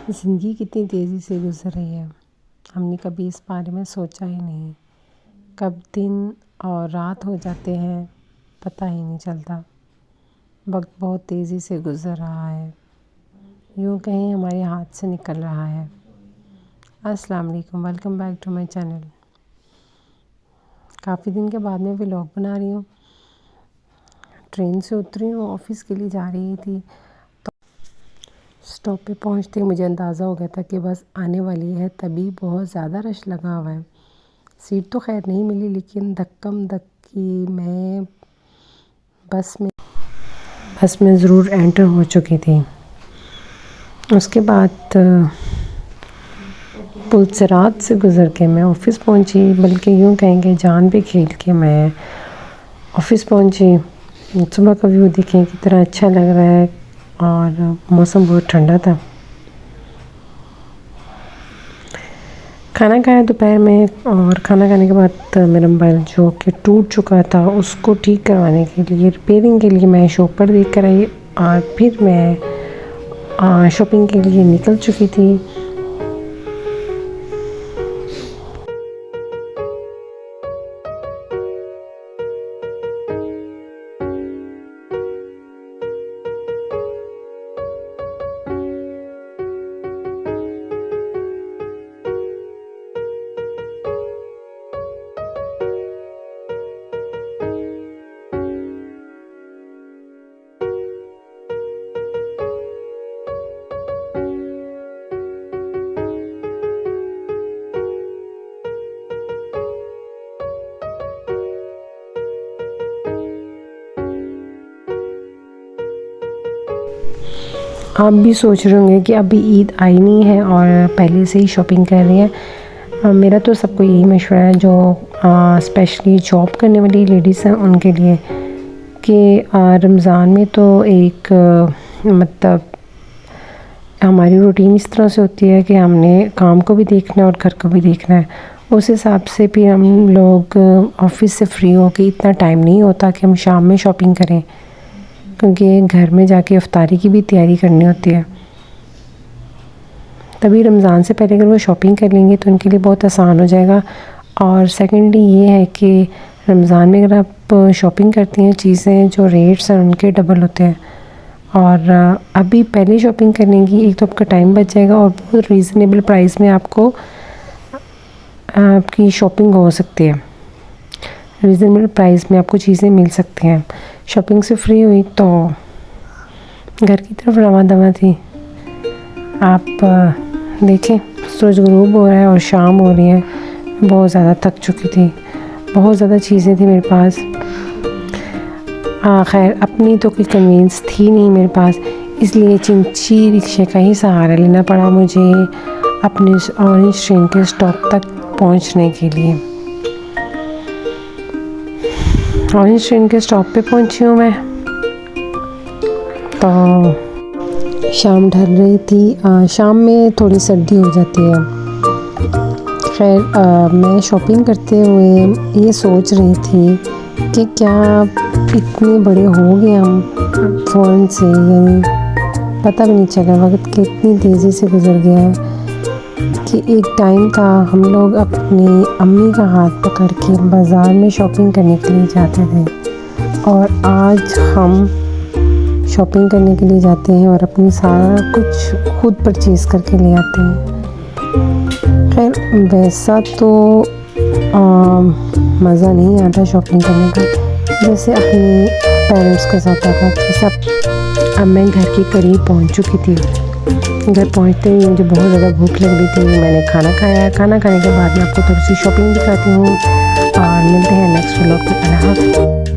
ज़िंदगी कितनी तेज़ी से गुज़र रही है। हमने कभी इस बारे में सोचा ही नहीं। कब दिन और रात हो जाते हैं पता ही नहीं चलता। वक्त बहुत तेज़ी से गुज़र रहा है, यूँ कहीं हमारे हाथ से निकल रहा है। अस्सलाम वालेकुम, welcome back to my channel. काफ़ी दिन के बाद मैं व्लॉग बना रही हूँ। ट्रेन से उतरी हूँ, ऑफ़िस के लिए जा रही थी। स्टॉप पे पहुँचते ही मुझे अंदाज़ा हो गया था कि बस आने वाली है, तभी बहुत ज़्यादा रश लगा हुआ है। सीट तो खैर नहीं मिली, लेकिन धक्कम-धक्की मैं बस में ज़रूर एंटर हो चुकी थी। उसके बाद पुलसिरात से गुज़र के मैं ऑफ़िस पहुँची, बल्कि यूँ कहेंगे जान पे खेल के मैं ऑफ़िस पहुँची। सुबह का व्यू देखें कितना अच्छा लग रहा है और मौसम बहुत ठंडा था। खाना खाया दोपहर में, और खाना खाने के बाद मेरा मोबाइल जो कि टूट चुका था उसको ठीक करवाने के लिए, रिपेयरिंग के लिए मैं शॉप पर देख कर आई, और फिर मैं शॉपिंग के लिए निकल चुकी थी। आप भी सोच रहे होंगे कि अभी ईद आई नहीं है और पहले से ही शॉपिंग कर रही है। मेरा तो सबको यही मशवरा है, जो स्पेशली जॉब करने वाली लेडीज़ हैं उनके लिए, कि रमज़ान में तो एक मतलब हमारी रूटीन इस तरह से होती है कि हमने काम को भी देखना है और घर को भी देखना है। उस हिसाब से फिर हम लोग ऑफ़िस से फ्री हो के इतना टाइम नहीं होता कि हम शाम में शॉपिंग करें, क्योंकि घर में जाके इफ्तारी की भी तैयारी करनी होती है। तभी रमज़ान से पहले अगर वो शॉपिंग कर लेंगे तो उनके लिए बहुत आसान हो जाएगा। और सेकेंडली ये है कि रमज़ान में अगर आप शॉपिंग करती हैं, चीज़ें जो रेट्स हैं उनके डबल होते हैं। और अभी पहले शॉपिंग करने की एक तो आपका टाइम बच जाएगा, और बहुत रीज़नेबल प्राइस में आपको आपकी शॉपिंग हो सकती है। रीज़नेबल प्राइस में आपको चीज़ें मिल सकती हैं। शॉपिंग से फ्री हुई तो घर की तरफ रवाना दवा थी। आप देखें सूरज गुरूब हो रहा है और शाम हो रही है। बहुत ज़्यादा थक चुकी थी, बहुत ज़्यादा चीज़ें थी मेरे पास। खैर अपनी तो कोई कन्वींस थी नहीं मेरे पास, इसलिए चिंची रिक्शे का ही सहारा लेना पड़ा मुझे अपने ऑरेंज ट्रेन के स्टॉप तक पहुंचने के लिए। ऑरेंज ट्रेन के स्टॉप पे पहुंची हूँ मैं, तो शाम ढल रही थी। शाम में थोड़ी सर्दी हो जाती है। खैर मैं शॉपिंग करते हुए ये सोच रही थी कि क्या इतने बड़े हो गए हम फ़ौरन से, यानी पता भी नहीं चला वक्त कितनी तेज़ी से गुज़र गया है। कि एक टाइम था हम लोग अपनी अम्मी का हाथ पकड़ के बाज़ार में शॉपिंग करने के लिए जाते थे, और आज हम शॉपिंग करने के लिए जाते हैं और अपनी सारा कुछ खुद परचेज़ करके ले आते हैं। खैर वैसा तो मज़ा नहीं आता शॉपिंग करने का जैसे अपने पेरेंट्स के साथ आता। जैसे अब मैं घर के करीब पहुंच चुकी थी। घर पहुंचते ही मुझे बहुत ज़्यादा भूख लग रही थी। मैंने खाना खाया। खाना खाने के बाद मैं आपको थोड़ी सी शॉपिंग दिखाती हूँ, और मिलते हैं नेक्स्ट व्लॉग में। अल्लाह हाफ़िज़।